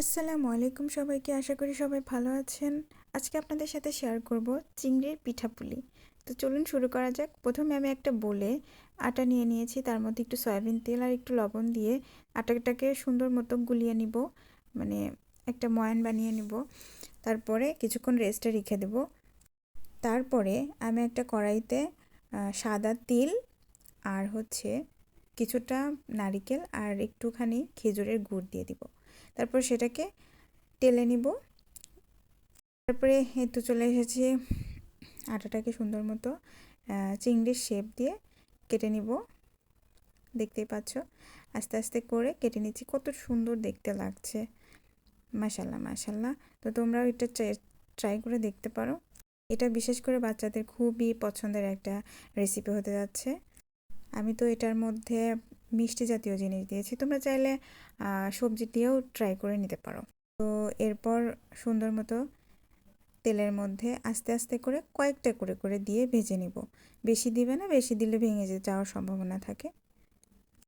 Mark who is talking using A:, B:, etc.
A: আসসালামু আলাইকুম সবাইকে। আশা করি সবাই ভালো আছেন। আজকে আপনাদের সাথে শেয়ার করব চিংড়ির পিঠাপুলি। তো চলুন শুরু করা যাক। প্রথমে আমি একটা বোলে আটা নিয়ে নিয়েছি, তার মধ্যে একটু সয়াবিন তেল আর একটু লবণ দিয়ে আটাটাকে সুন্দর মতো গুলিয়ে নিব, মানে একটা ময়ান বানিয়ে নিব। তারপরে কিছুক্ষণ রেস্টে রেখে দেব। তারপরে আমি একটা কড়াইতে সাদা তিল আর কিছুটা নারিকেল আর একটুখানি খেজুরের গুড় দিয়ে দিব। তারপর সেটাকে টেলে নিব। তারপরে এই তো চলে এসেছি, আটাটাকে সুন্দর মতো চিংড়ির শেপ দিয়ে কেটে নিব। দেখতেই পাচ্ছ, আস্তে আস্তে করে কেটে নিচ্ছি। কত সুন্দর দেখতে লাগছে, মাশাল্লাহ মাশাল্লাহ। তো তোমরাও এটা ট্রাই করে দেখতে পারো। এটা বিশেষ করে বাচ্চাদের খুবই পছন্দের একটা রেসিপি হতে যাচ্ছে। আমি তো এটার মধ্যে মিষ্টি জাতীয় জিনিস দিয়েছি, তোমরা চাইলে সবজি দিয়েও ট্রাই করে নিতে পারো। তো এরপর সুন্দর মতো তেলের মধ্যে আস্তে আস্তে করে কয়েকটা করে দিয়ে ভেজে নিব। বেশি দিবে না, বেশি দিলে ভেঙে যাওয়ার সম্ভাবনা থাকে।